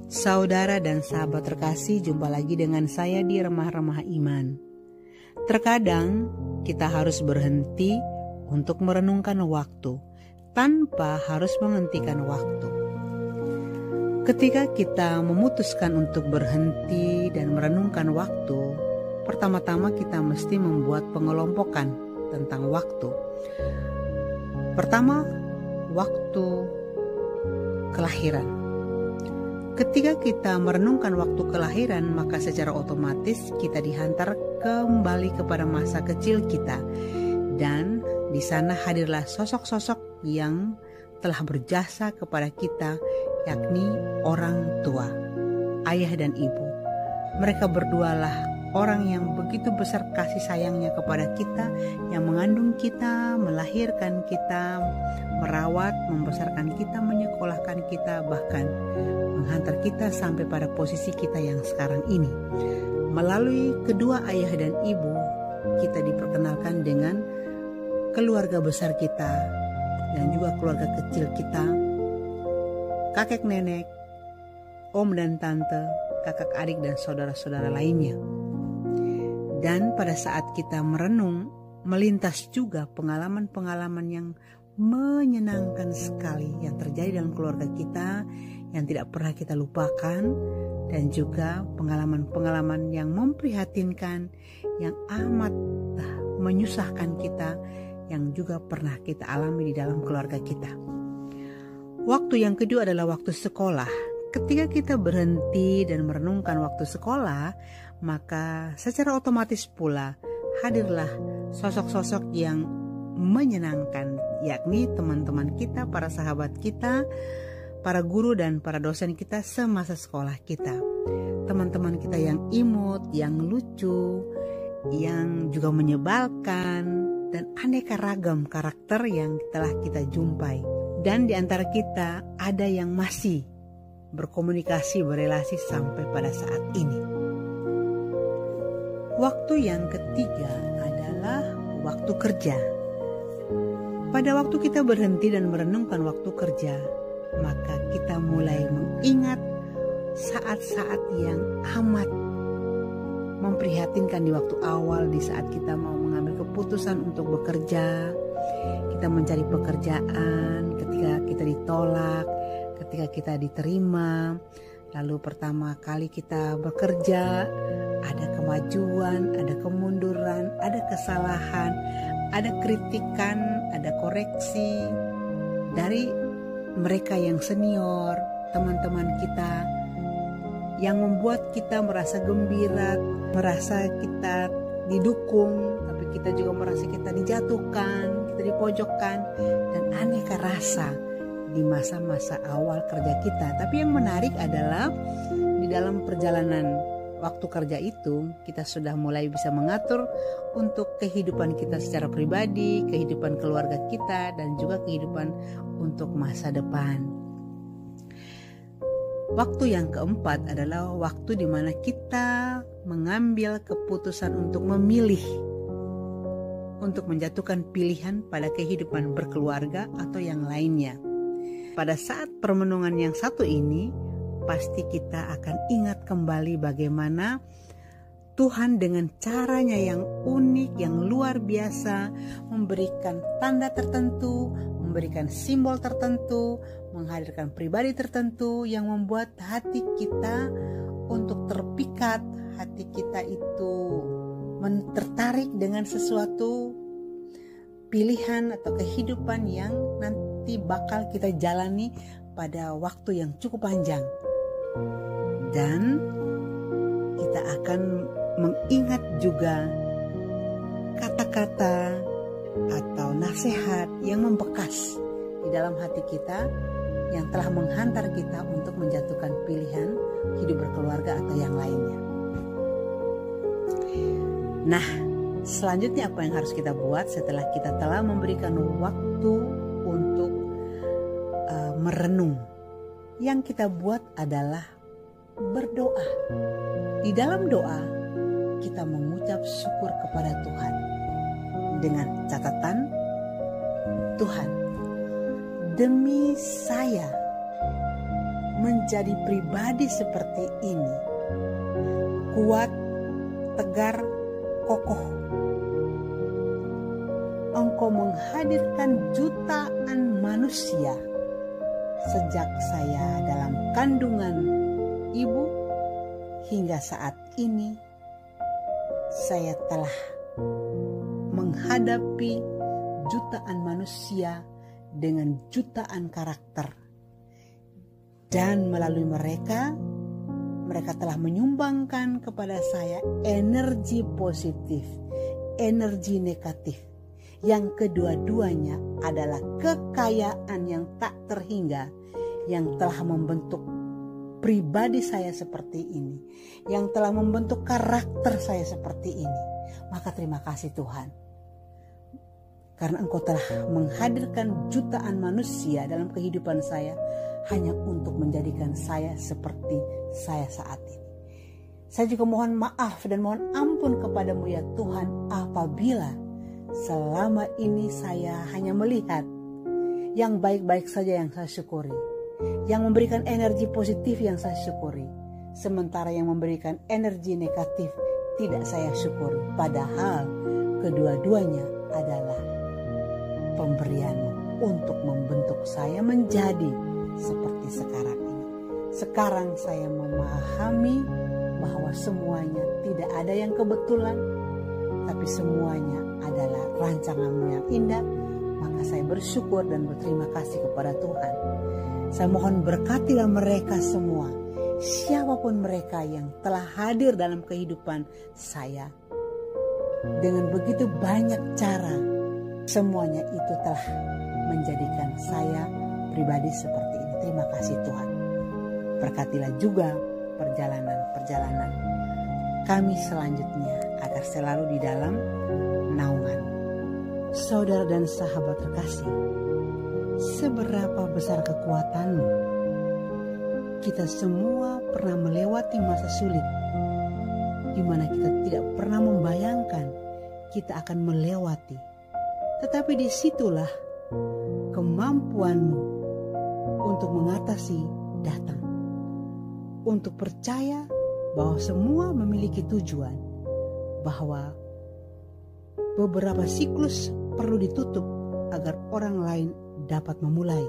Saudara dan sahabat terkasih, jumpa lagi dengan saya di Remah-Remah Iman. Terkadang kita harus berhenti untuk merenungkan waktu tanpa harus menghentikan waktu. Ketika kita memutuskan untuk berhenti dan merenungkan waktu, pertama-tama kita mesti membuat pengelompokan tentang waktu. Pertama, waktu kelahiran. Ketika kita merenungkan waktu kelahiran, maka secara otomatis kita dihantar kembali kepada masa kecil kita. Dan di sana hadirlah sosok-sosok yang telah berjasa kepada kita, yakni orang tua, ayah dan ibu. Mereka berdualah orang yang begitu besar kasih sayangnya kepada kita, yang mengandung kita, melahirkan kita, merawat, membesarkan kita, menyekolahkan kita, bahkan menghantar kita sampai pada posisi kita yang sekarang ini. Melalui kedua ayah dan ibu, kita diperkenalkan dengan keluarga besar kita dan juga keluarga kecil kita, kakek nenek, om dan tante, kakak adik dan saudara-saudara lainnya. Dan pada saat kita merenung, melintas juga pengalaman-pengalaman yang menyenangkan sekali yang terjadi dalam keluarga kita, yang tidak pernah kita lupakan, dan juga pengalaman-pengalaman yang memprihatinkan, yang amat menyusahkan kita, yang juga pernah kita alami di dalam keluarga kita. Waktu yang kedua adalah waktu sekolah. Ketika kita berhenti dan merenungkan waktu sekolah, maka secara otomatis pula hadirlah sosok-sosok yang menyenangkan, yakni teman-teman kita, para sahabat kita, para guru dan para dosen kita semasa sekolah kita. Teman-teman kita yang imut, yang lucu, yang juga menyebalkan, dan aneka ragam karakter yang telah kita jumpai. Dan di antara kita ada yang masih berkomunikasi, berelasi sampai pada saat ini. Waktu yang ketiga adalah waktu kerja. Pada waktu kita berhenti dan merenungkan waktu kerja, maka kita mulai mengingat saat-saat yang amat memprihatinkan di waktu awal, di saat kita mau mengambil keputusan untuk bekerja, kita mencari pekerjaan, ketika kita ditolak, ketika kita diterima, lalu pertama kali kita bekerja, ada kemajuan, ada kemunduran, ada kesalahan, ada kritikan, ada koreksi dari mereka yang senior, teman-teman kita, yang membuat kita merasa gembira, merasa kita didukung, tapi kita juga merasa kita dijatuhkan, kita dipojokkan, dan aneka rasa di masa-masa awal kerja kita. Tapi yang menarik adalah di dalam perjalanan waktu kerja itu, kita sudah mulai bisa mengatur untuk kehidupan kita secara pribadi, kehidupan keluarga kita, dan juga kehidupan untuk masa depan. Waktu yang keempat adalah waktu di mana kita mengambil keputusan untuk memilih, untuk menjatuhkan pilihan pada kehidupan berkeluarga atau yang lainnya. Pada saat permenungan yang satu ini, pasti kita akan ingat kembali bagaimana Tuhan dengan caranya yang unik, yang luar biasa, memberikan tanda tertentu, memberikan simbol tertentu, menghadirkan pribadi tertentu yang membuat hati kita untuk terpikat, hati kita itu tertarik dengan sesuatu pilihan atau kehidupan yang nanti bakal kita jalani pada waktu yang cukup panjang. Dan kita akan mengingat juga kata-kata atau nasihat yang membekas di dalam hati kita, yang telah menghantar kita untuk menjatuhkan pilihan hidup berkeluarga atau yang lainnya. Nah, selanjutnya apa yang harus kita buat setelah kita telah memberikan waktu untuk merenung? Yang kita buat adalah berdoa. Di dalam doa kita mengucap syukur kepada Tuhan dengan catatan, Tuhan, demi saya menjadi pribadi seperti ini. Kuat, tegar, kokoh. Engkau menghadirkan jutaan manusia sejak saya dalam kandungan ibu hingga saat ini. Saya telah menghadapi jutaan manusia dengan jutaan karakter. Dan melalui mereka telah menyumbangkan kepada saya energi positif, energi negatif. Yang kedua-duanya adalah kekayaan yang tak terhingga yang telah membentuk pribadi saya seperti ini, yang telah membentuk karakter saya seperti ini. Maka terima kasih Tuhan, karena Engkau telah menghadirkan jutaan manusia dalam kehidupan saya hanya untuk menjadikan saya seperti saya saat ini. Saya juga mohon maaf dan mohon ampun kepadamu ya Tuhan, apabila selama ini saya hanya melihat yang baik-baik saja yang saya syukuri, yang memberikan energi positif yang saya syukuri, sementara yang memberikan energi negatif tidak saya syukuri. Padahal kedua-duanya adalah pemberian-Mu untuk membentuk saya menjadi seperti sekarang ini. Sekarang saya memahami bahwa semuanya tidak ada yang kebetulan, tapi semuanya adalah rancangan-Mu yang indah. Maka saya bersyukur dan berterima kasih kepada Tuhan. Saya mohon berkatilah mereka semua, siapapun mereka yang telah hadir dalam kehidupan saya. Dengan begitu banyak cara, semuanya itu telah menjadikan saya pribadi seperti ini. Terima kasih Tuhan. Berkatilah juga perjalanan-perjalanan kami selanjutnya agar selalu di dalam naungan. Saudara dan sahabat terkasih, seberapa besar kekuatan-Mu? Kita semua pernah melewati masa sulit, di mana kita tidak pernah membayangkan kita akan melewati. Tetapi disitulah kemampuan-Mu untuk mengatasi datang. Untuk percaya bahwa semua memiliki tujuan, bahwa beberapa siklus perlu ditutup agar orang lain dapat memulai.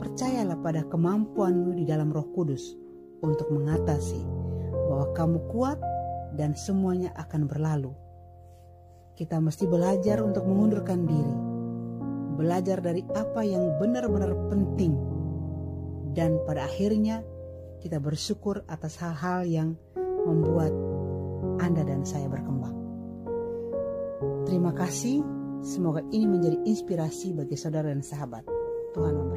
Percayalah pada kemampuan-Mu di dalam Roh Kudus untuk mengatasi, bahwa kamu kuat dan semuanya akan berlalu. Kita mesti belajar untuk mengundurkan diri, belajar dari apa yang benar-benar penting, dan pada akhirnya kita bersyukur atas hal-hal yang membuat Anda dan saya berkembang. Terima kasih, semoga ini menjadi inspirasi bagi saudara dan sahabat. Tuhan memberkati.